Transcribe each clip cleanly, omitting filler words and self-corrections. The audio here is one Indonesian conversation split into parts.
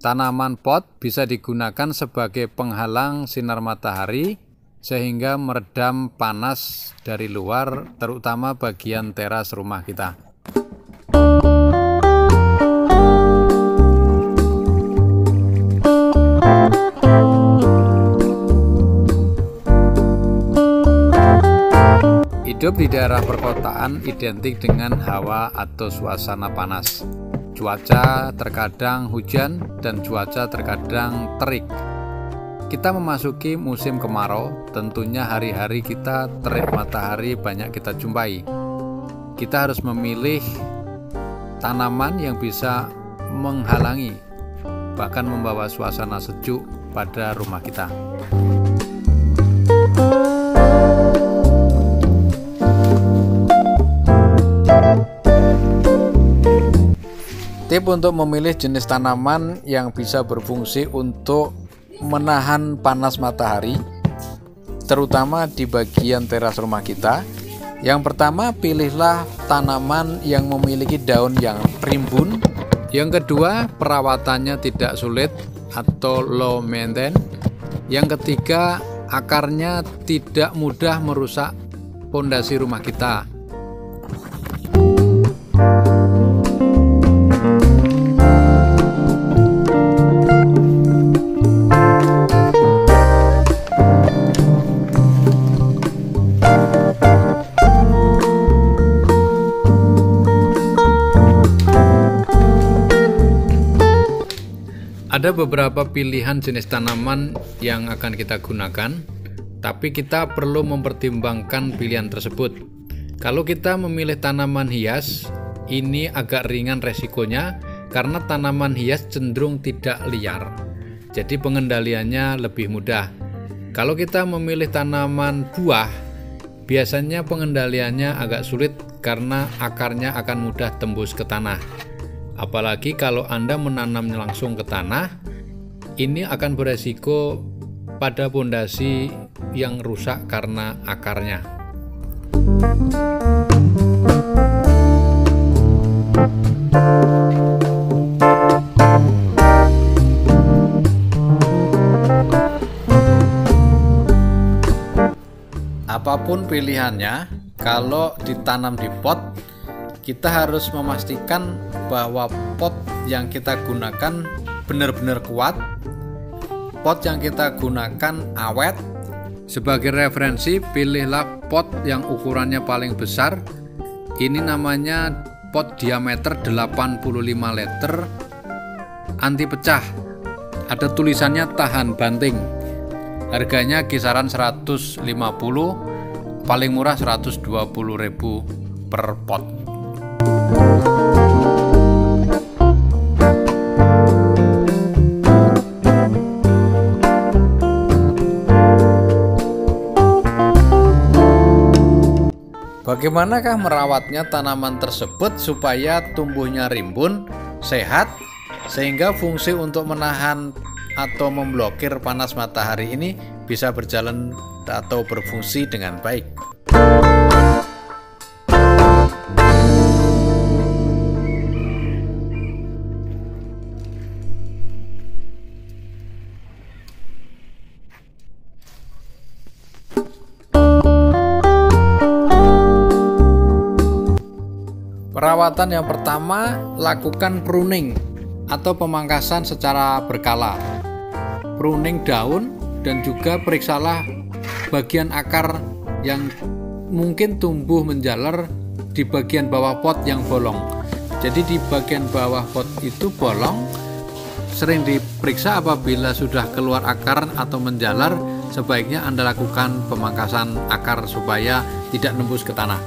Tanaman pot bisa digunakan sebagai penghalang sinar matahari sehingga meredam panas dari luar, terutama bagian teras rumah kita. Hidup di daerah perkotaan identik dengan hawa atau suasana panas. Cuaca terkadang hujan dan cuaca terkadang terik. Kita memasuki musim kemarau, tentunya hari-hari kita terik matahari banyak kita jumpai. Kita harus memilih tanaman yang bisa menghalangi, bahkan membawa suasana sejuk pada rumah kita. Tip untuk memilih jenis tanaman yang bisa berfungsi untuk menahan panas matahari, terutama di bagian teras rumah kita. Yang pertama, pilihlah tanaman yang memiliki daun yang rimbun. Yang kedua, perawatannya tidak sulit atau low maintenance. Yang ketiga, akarnya tidak mudah merusak pondasi rumah kita. Ada beberapa pilihan jenis tanaman yang akan kita gunakan, tapi kita perlu mempertimbangkan pilihan tersebut. Kalau kita memilih tanaman hias, ini agak ringan resikonya karena tanaman hias cenderung tidak liar, jadi pengendaliannya lebih mudah. Kalau kita memilih tanaman buah, biasanya pengendaliannya agak sulit karena akarnya akan mudah tembus ke tanah. Apalagi kalau Anda menanamnya langsung ke tanah, ini akan beresiko pada pondasi yang rusak karena akarnya. Apapun pilihannya, kalau ditanam di pot, kita harus memastikan bahwa pot yang kita gunakan benar-benar kuat, pot yang kita gunakan awet. Sebagai referensi, pilihlah pot yang ukurannya paling besar. Ini namanya pot diameter 85 liter, anti pecah. Ada tulisannya tahan banting. Harganya kisaran 150, paling murah 120.000 per pot. Bagaimanakah merawatnya tanaman tersebut supaya tumbuhnya rimbun, sehat, sehingga fungsi untuk menahan atau memblokir panas matahari ini bisa berjalan atau berfungsi dengan baik. Perawatan yang pertama, lakukan pruning atau pemangkasan secara berkala. Pruning daun dan juga periksalah bagian akar yang mungkin tumbuh menjalar di bagian bawah pot yang bolong. Jadi di bagian bawah pot itu bolong, sering diperiksa. Apabila sudah keluar akar atau menjalar, sebaiknya Anda lakukan pemangkasan akar supaya tidak nembus ke tanah.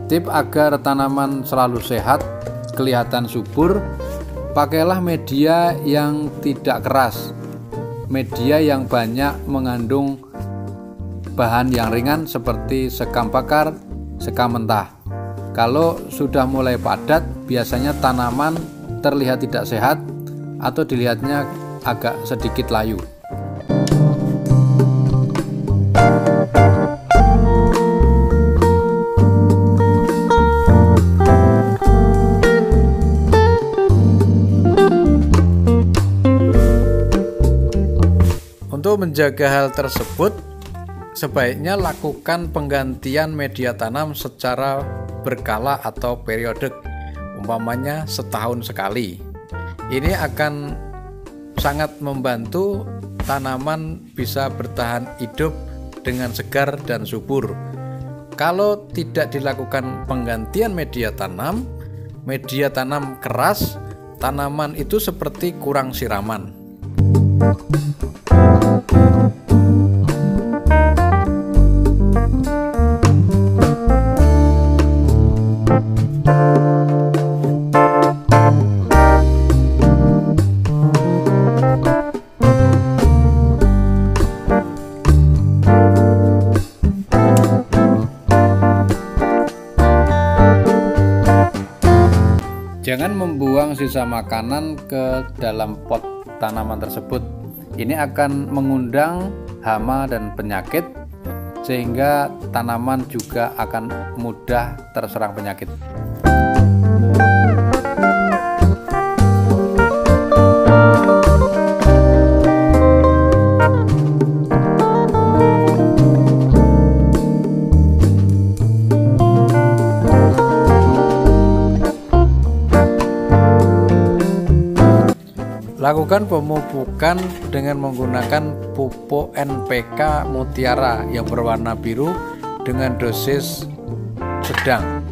Tip agar tanaman selalu sehat, kelihatan subur, pakailah media yang tidak keras. media yang banyak mengandung bahan yang ringan seperti sekam bakar, sekam mentah. Kalau sudah mulai padat, biasanya tanaman terlihat tidak sehat atau dilihatnya agak sedikit layu. Untuk menjaga hal tersebut, sebaiknya lakukan penggantian media tanam secara berkala atau periodik, umpamanya setahun sekali. Ini akan sangat membantu tanaman bisa bertahan hidup dengan segar dan subur. Kalau tidak dilakukan penggantian media tanam keras, tanaman itu seperti kurang siraman. Jangan membuang sisa makanan ke dalam pot tanaman tersebut. Ini akan mengundang hama dan penyakit, sehingga tanaman juga akan mudah terserang penyakit. Lakukan pemupukan dengan menggunakan pupuk NPK Mutiara yang berwarna biru dengan dosis sedang.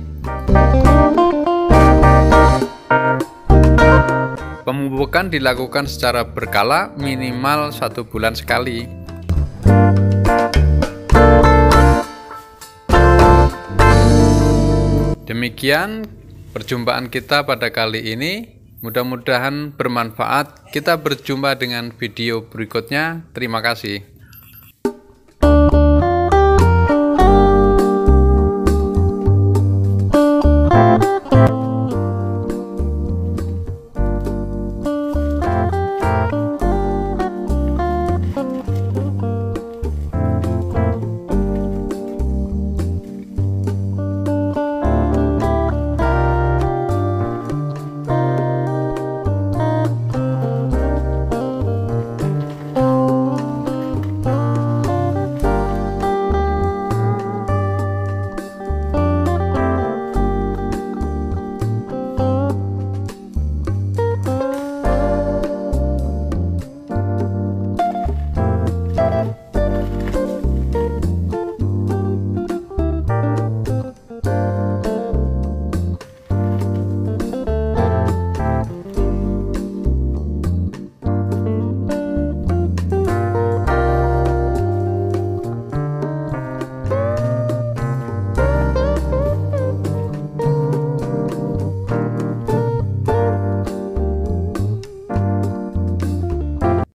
Pemupukan dilakukan secara berkala, minimal 1 bulan sekali. Demikian perjumpaan kita pada kali ini. Mudah-mudahan bermanfaat. Kita berjumpa dengan video berikutnya. Terima kasih.